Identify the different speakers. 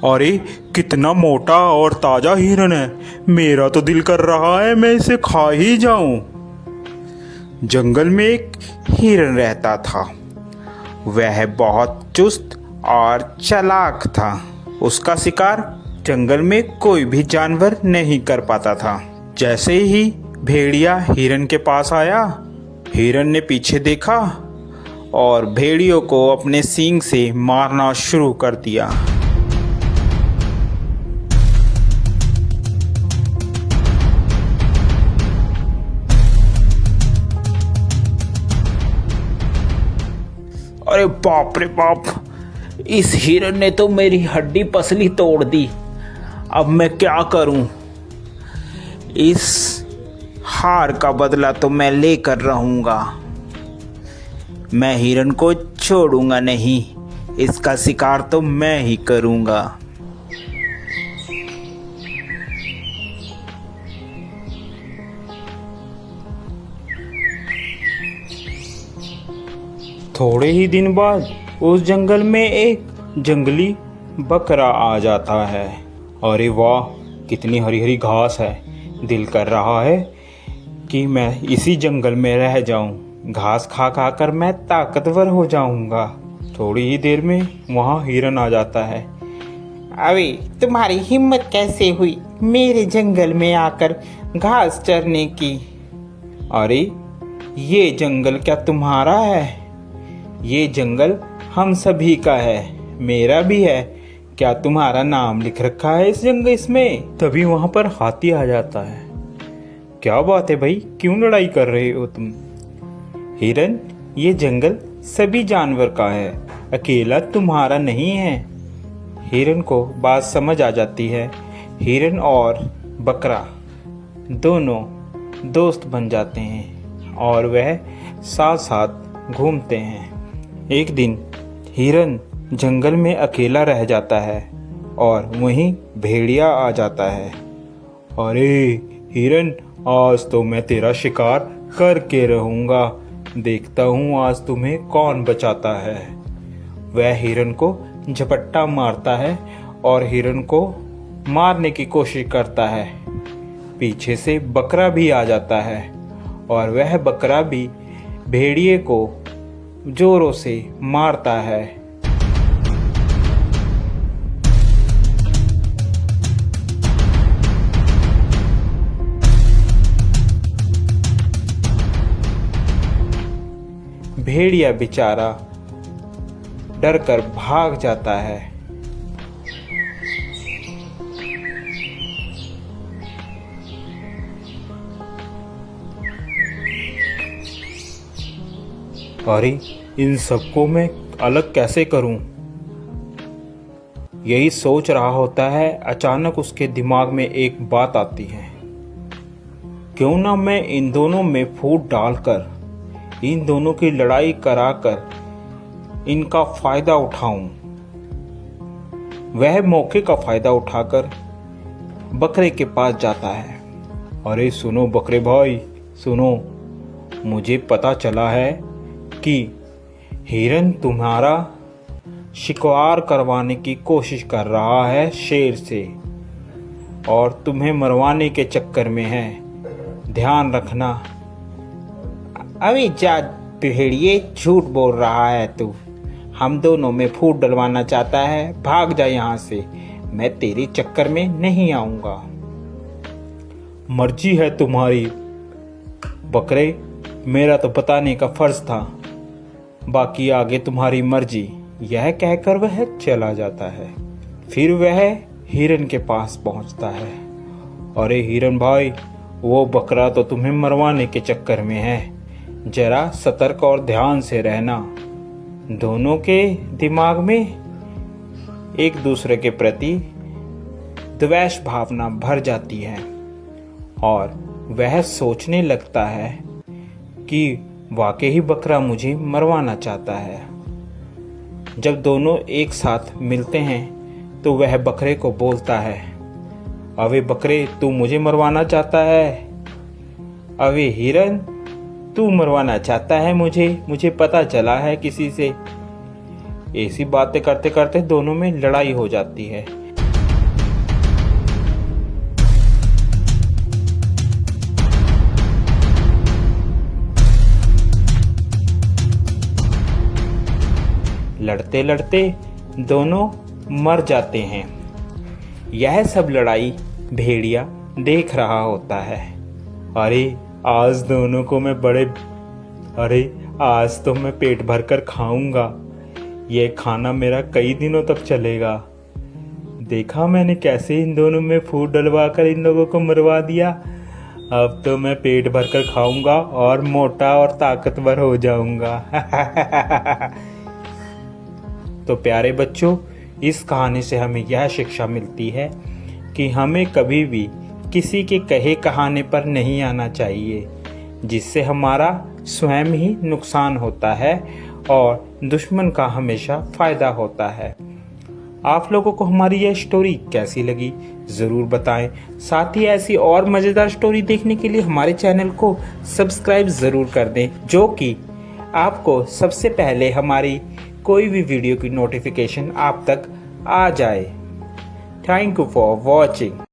Speaker 1: अरे कितना मोटा और ताजा हिरन है। मेरा तो दिल कर रहा है मैं इसे खा ही जाऊं। जंगल में एक हिरन रहता था। वह बहुत चुस्त और चालाक था। उसका शिकार जंगल में कोई भी जानवर नहीं कर पाता था। जैसे ही भेड़िया हिरन के पास आया, हिरन ने पीछे देखा और भेड़ियों को अपने सींग से मारना शुरू कर दिया।
Speaker 2: अरे बाप रे बाप, इस हिरन ने तो मेरी हड्डी पसली तोड़ दी। अब मैं क्या करूं? इस हार का बदला तो मैं लेकर रहूंगा। मैं हिरन को छोड़ूंगा नहीं। इसका शिकार तो मैं ही करूंगा।
Speaker 1: थोड़े ही दिन बाद उस जंगल में एक जंगली बकरा आ जाता है। अरे वाह, कितनी हरी हरी घास है। दिल कर रहा है कि मैं इसी जंगल में रह जाऊं। घास खा खा कर मैं ताकतवर हो जाऊंगा। थोड़ी ही देर में वहाँ हिरन आ जाता है।
Speaker 2: अरे तुम्हारी हिम्मत कैसे हुई मेरे जंगल में आकर घास चरने की?
Speaker 1: अरे ये जंगल क्या तुम्हारा है? ये जंगल हम सभी का है, मेरा भी है। क्या तुम्हारा नाम लिख रखा है इस जंगल इसमें? तभी वहां पर हाथी आ जाता है। क्या बात है भाई, क्यों लड़ाई कर रहे हो तुम? हिरन, ये जंगल सभी जानवर का है, अकेला तुम्हारा नहीं है। हिरन को बात समझ आ जाती है। हिरन और बकरा दोनों दोस्त बन जाते हैं और वह साथ साथ घूमते हैं। एक दिन हिरन जंगल में अकेला रह जाता है और वहीं भेड़िया आ जाता है। अरे हिरन, आज तो मैं तेरा शिकार करके रहूंगा। देखता हूँ आज तुम्हें कौन बचाता है। वह हिरन को झपट्टा मारता है और हिरन को मारने की कोशिश करता है। पीछे से बकरा भी आ जाता है और वह बकरा भी भेड़िए को जोरों से मारता है। भेड़िया बेचारा डरकर भाग जाता है। अरे इन सबको मैं अलग कैसे करूं? यही सोच रहा होता है, अचानक उसके दिमाग में एक बात आती है। क्यों ना मैं इन दोनों में फूट डालकर इन दोनों की लड़ाई कराकर इनका फायदा उठाऊं। वह मौके का फायदा उठाकर बकरे के पास जाता है। अरे सुनो बकरे भाई, सुनो, मुझे पता चला है कि हिरन तुम्हारा शिकार करवाने की कोशिश कर रहा है शेर से और तुम्हें मरवाने के चक्कर में है। ध्यान रखना।
Speaker 2: अभी जा भेड़िए, झूठ बोल रहा है तू। हम दोनों में फूट डलवाना चाहता है? भाग जा यहाँ से, मैं तेरे चक्कर में नहीं आऊंगा।
Speaker 1: मर्जी है तुम्हारी बकरे, मेरा तो बताने का फर्ज था, बाकी आगे तुम्हारी मर्जी। यह कहकर वह चला जाता है। फिर वह हिरन के पास पहुंचता है। अरे हिरन भाई, वो बकरा तो तुम्हें मरवाने के चक्कर में है। जरा सतर्क और ध्यान से रहना। दोनों के दिमाग में एक दूसरे के प्रति द्वेष भावना भर जाती है और वह सोचने लगता है कि वाकई ही बकरा मुझे मरवाना चाहता है। जब दोनों एक साथ मिलते हैं तो वह बकरे को बोलता है, अबे बकरे, तू मुझे मरवाना चाहता है? अबे हिरन, तू मरवाना चाहता है मुझे पता चला है किसी से। ऐसी बातें करते करते दोनों में लड़ाई हो जाती है। लड़ते लड़ते दोनों मर जाते हैं। यह सब लड़ाई भेड़िया देख रहा होता है। अरे आज दोनों को मैं आज तो मैं पेट भर कर खाऊंगा। ये खाना मेरा कई दिनों तक चलेगा। देखा मैंने कैसे इन दोनों में फूट डलवा कर इन लोगों को मरवा दिया। अब तो मैं पेट भर कर खाऊंगा और मोटा और ताकतवर हो जाऊंगा। तो प्यारे बच्चों, इस कहानी से हमें यह शिक्षा मिलती है कि हमें कभी भी किसी के कहे कहाने पर नहीं आना चाहिए, जिससे हमारा स्वयं ही नुकसान होता है और दुश्मन का हमेशा फायदा होता है। आप लोगों को हमारी यह स्टोरी कैसी लगी ज़रूर बताएं। साथ ही ऐसी और मज़ेदार स्टोरी देखने के लिए हमारे चैनल को सब्सक्राइब ज़रूर कर दें, जो कि आपको सबसे पहले हमारी कोई भी वीडियो की नोटिफिकेशन आप तक आ जाए। Thank you for watching.